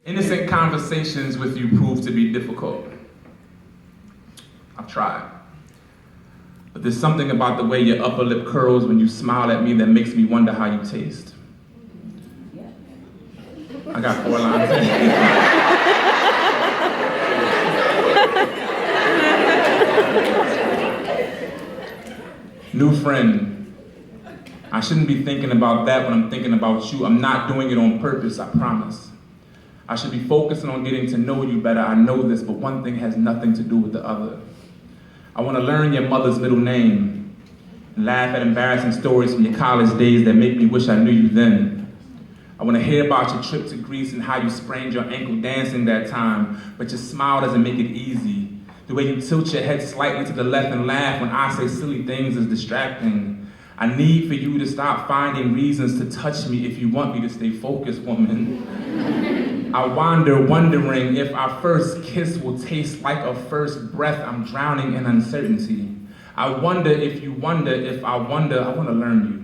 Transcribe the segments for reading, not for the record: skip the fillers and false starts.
Innocent conversations with you prove to be difficult. I've tried. But there's something about the way your upper lip curls when you smile at me that makes me wonder how you taste. I got 4 lines. New friend. I shouldn't be thinking about that when I'm thinking about you. I'm not doing it on purpose, I promise. I should be focusing on getting to know you better. I know this, but one thing has nothing to do with the other. I want to learn your mother's middle name and laugh at embarrassing stories from your college days that make me wish I knew you then. I want to hear about your trip to Greece and how you sprained your ankle dancing that time, but your smile doesn't make it easy. The way you tilt your head slightly to the left and laugh when I say silly things is distracting. I need for you to stop finding reasons to touch me if you want me to stay focused, woman. I wander, wondering if our first kiss will taste like a first breath. I'm drowning in uncertainty. I wonder if you wonder if I wonder. I want to learn you.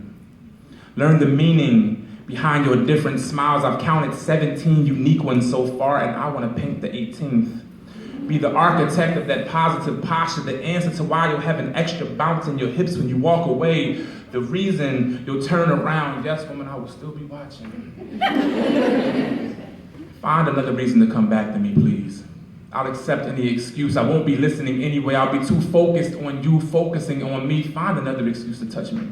Learn the meaning behind your different smiles. I've counted 17 unique ones so far, and I want to paint the 18th. Be the architect of that positive posture, the answer to why you'll have an extra bounce in your hips when you walk away, the reason you'll turn around. Yes, woman, I will still be watching. Find another reason to come back to me, please. I'll accept any excuse. I won't be listening anyway. I'll be too focused on you focusing on me. Find another excuse to touch me.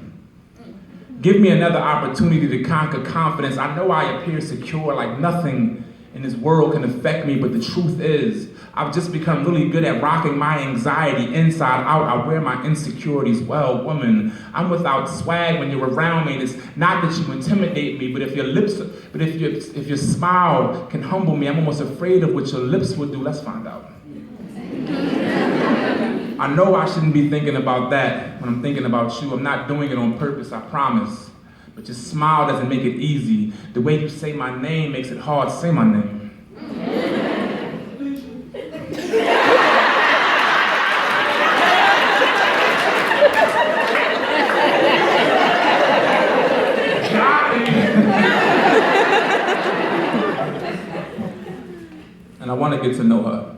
Give me another opportunity to conquer confidence. I know I appear secure, like nothing in this world can affect me, but the truth is, I've just become really good at rocking my anxiety inside out. I wear my insecurities well. Woman, I'm without swag when you're around me. It's not that you intimidate me, but if your smile can humble me, I'm almost afraid of what your lips will do. Let's find out. I know I shouldn't be thinking about that when I'm thinking about you. I'm not doing it on purpose, I promise. But your smile doesn't make it easy. The way you say my name makes it hard. Say my name. And I want to get to know her.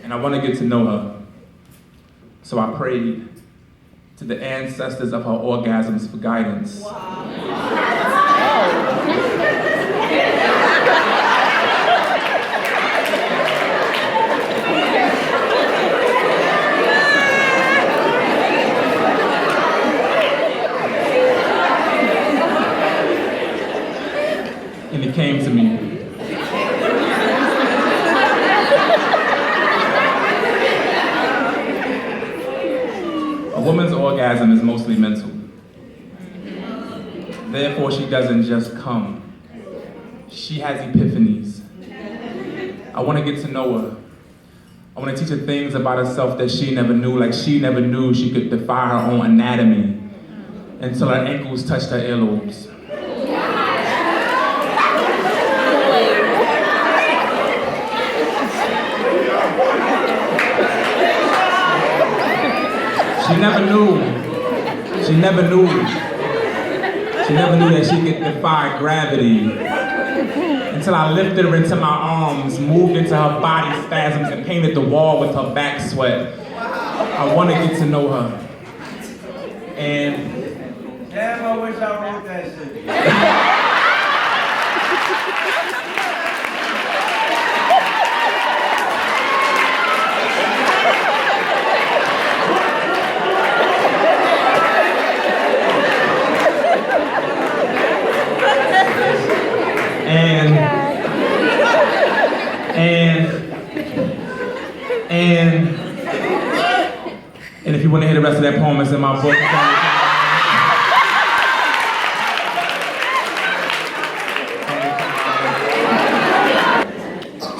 And I want to get to know her. So I prayed to the ancestors of her orgasms for guidance. Wow. And it came to me. A woman's orgasm is mostly mental. Therefore, she doesn't just come. She has epiphanies. I want to get to know her. I want to teach her things about herself that she never knew, like she never knew she could defy her own anatomy until her ankles touched her earlobes. She never knew that she could defy gravity until I lifted her into my arms, moved into her body spasms, and painted the wall with her back sweat. I want to get to know her. And damn, I wish I wrote that shit. And if you want to hear the rest of that poem, it's in my book.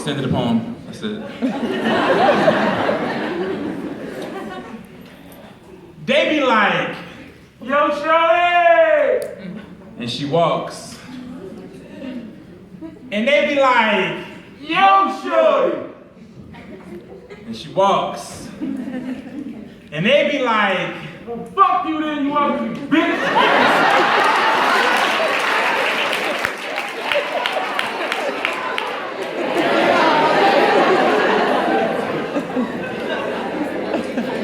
Send the poem. That's it. They be like, yo, Shorty! And she walks. And they be like, yo, Shorty! And And she walks. And they be like, well, fuck you then, you ugly bitch.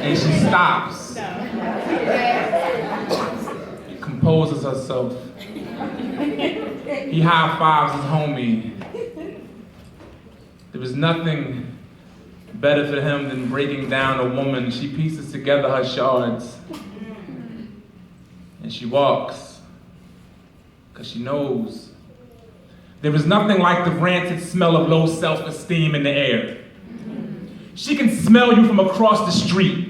And she stops. Composes herself. He high fives his homie. There was nothing better for him than breaking down a woman. She pieces together her shards. And she walks. Because she knows. There is nothing like the rancid smell of low self-esteem in the air. She can smell you from across the street.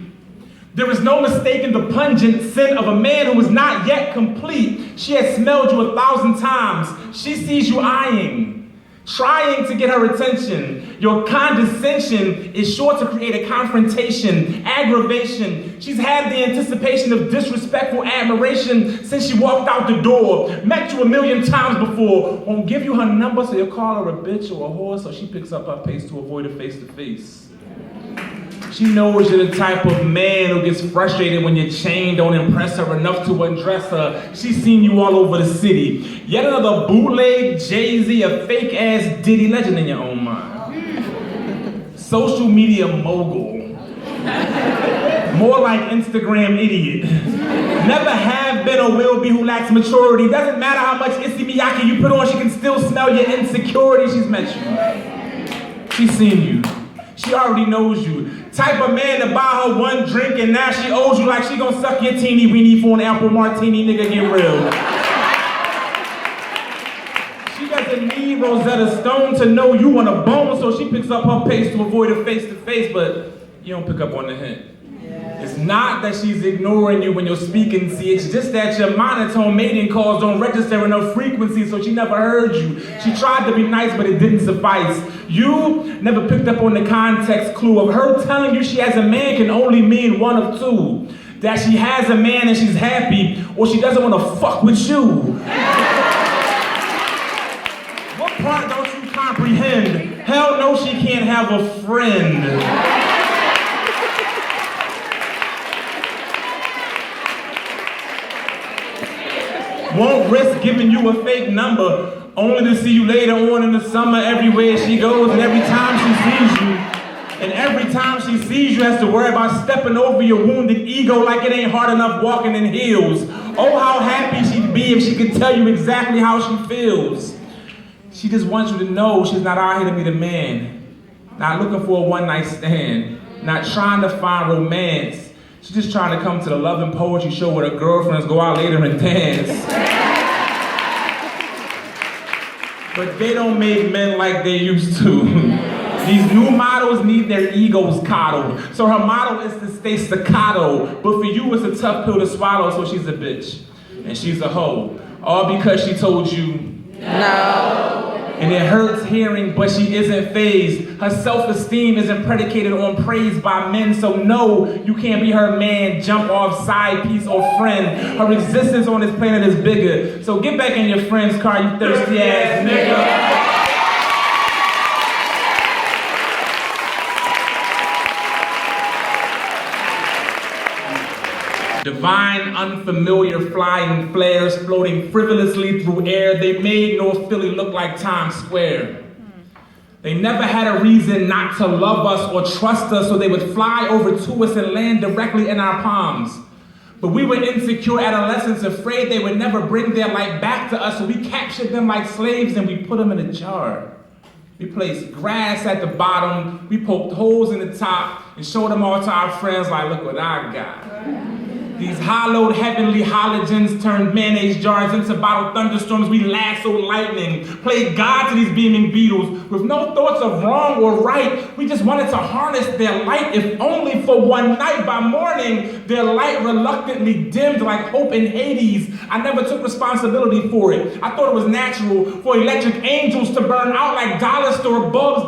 There is no mistaking the pungent scent of a man who is not yet complete. She has smelled you 1,000 times. She sees you eyeing, trying to get her attention. Your condescension is sure to create a confrontation, aggravation. She's had the anticipation of disrespectful admiration since she walked out the door. Met you 1,000,000 times before. Won't give you her number so you'll call her a bitch or a whore, so she picks up her pace to avoid a face-to-face. She knows you're the type of man who gets frustrated when your chain don't impress her enough to undress her. She's seen you all over the city. Yet another bootleg Jay-Z, a fake-ass Diddy legend in your own mind. Social media mogul. More like Instagram idiot. Never have been or will be who lacks maturity. Doesn't matter how much Issey Miyake you put on, she can still smell your insecurity. She's met you. She's seen you. She already knows you. Type of man to buy her one drink and now she owes you like she gonna suck your teeny weenie for an apple martini, nigga, get real. She doesn't need Rosetta Stone to know you want a bone, so she picks up her pace to avoid a face-to-face, but you don't pick up on the hint. It's not that she's ignoring you when you're speaking, see, it's just that your monotone mating calls don't register enough frequency, so she never heard you. She tried to be nice, but it didn't suffice. You never picked up on the context clue of her telling you she has a man can only mean one of two. That she has a man and she's happy, or she doesn't want to fuck with you. What part don't you comprehend? Hell no, she can't have a friend. Won't risk giving you a fake number, only to see you later on in the summer everywhere she goes and every time she sees you. And every time she sees you has to worry about stepping over your wounded ego like it ain't hard enough walking in heels. Oh, how happy she'd be if she could tell you exactly how she feels. She just wants you to know she's not out here to be the man. Not looking for a one-night stand. Not trying to find romance. She's just trying to come to the Love and Poetry show where her girlfriends go out later and dance. But they don't make men like they used to. These new models need their egos coddled. So her motto is to stay staccato. But for you, it's a tough pill to swallow, so she's a bitch. And she's a hoe. All because she told you no. And it hurts hearing, but she isn't fazed. Her self-esteem isn't predicated on praise by men, so no, you can't be her man, jump off, side piece, or friend. Her existence on this planet is bigger. So get back in your friend's car, you thirsty ass nigga. Divine, unfamiliar, flying flares floating frivolously through air. They made North Philly look like Times Square. They never had a reason not to love us or trust us, so they would fly over to us and land directly in our palms. But we were insecure adolescents, afraid they would never bring their light back to us, so we captured them like slaves and we put them in a jar. We placed grass at the bottom, we poked holes in the top, and showed them all to our friends like, look what I got. These hollowed heavenly halogens turned mayonnaise jars into bottled thunderstorms. We lassoed lightning, played God to these beaming beetles with no thoughts of wrong or right. We just wanted to harness their light, if only for one night. By morning, their light reluctantly dimmed like hope in Hades. I never took responsibility for it. I thought it was natural for electric angels to burn out like dollar store bulbs.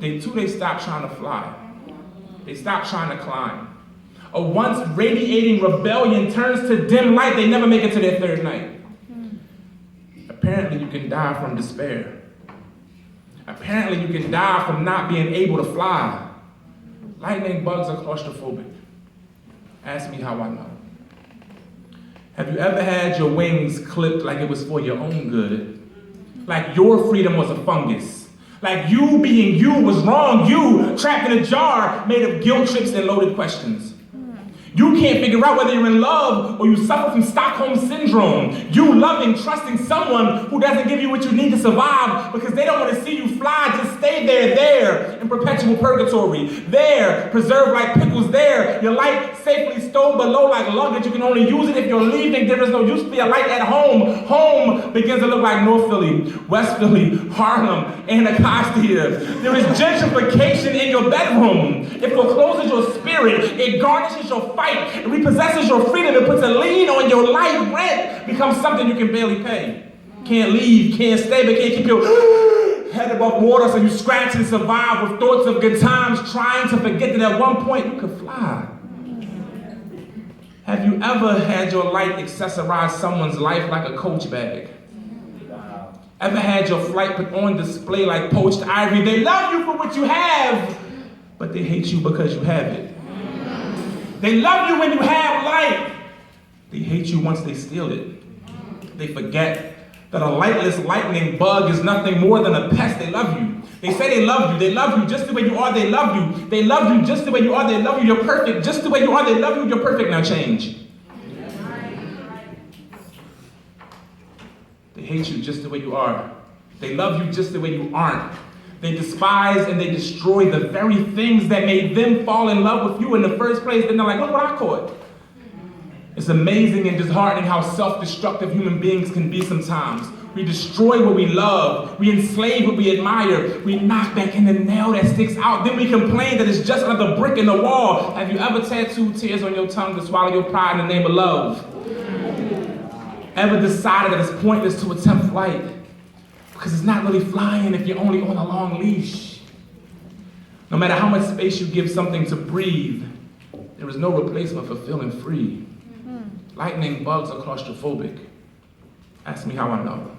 They stopped trying to fly. They stopped trying to climb. A once radiating rebellion turns to dim light. They never make it to their third night. Apparently you can die from despair. Apparently Apparently, you can die from not being able to fly. Lightning bugs are claustrophobic. Ask me how I know. Have you ever had your wings clipped like it was for your own good? Like your freedom was a fungus. Like you being you was wrong. You trapped in a jar made of guilt trips and loaded questions. You can't figure out whether you're in love or you suffer from Stockholm Syndrome. You loving, trusting someone who doesn't give you what you need to survive because they don't want to see you fly. Just stay there in perpetual purgatory. There, preserved like pickles there. Your light safely stowed below like luggage. You can only use it if you're leaving. There is no use for your light at home. Home begins to look like North Philly, West Philly, Harlem, Anacostia. There is gentrification in your bedroom. It forecloses your spirit. It garnishes your fight. It repossesses your freedom. It puts a lien on your life. Rent becomes something you can barely pay. Can't leave, can't stay, but can't keep your head above water, so you scratch and survive with thoughts of good times, trying to forget that at one point you could fly. Have you ever had your light accessorize someone's life like a Coach bag? Ever had your flight put on display like poached ivory? They love you for what you have, but they hate you because you have it. They love you when you have light. They hate you once they steal it. They forget that a lightless lightning bug is nothing more than a pest. They love you. They say they love you. They love you just the way you are. They love you. They love you just the way you are. They love you. You're perfect just the way you are. They love you. You're perfect. Now change. They hate you just the way you are. They love you just the way you aren't. They despise and they destroy the very things that made them fall in love with you in the first place. Then they're like, look what I caught. It's amazing and disheartening how self-destructive human beings can be sometimes. We destroy what we love. We enslave what we admire. We knock back in the nail that sticks out. Then we complain that it's just another brick in the wall. Have you ever tattooed tears on your tongue to swallow your pride in the name of love? Ever decided that it's pointless to attempt flight? Because it's not really flying if you're only on a long leash. No matter how much space you give something to breathe, there is no replacement for feeling free. Lightning bugs are claustrophobic. Ask me how I know.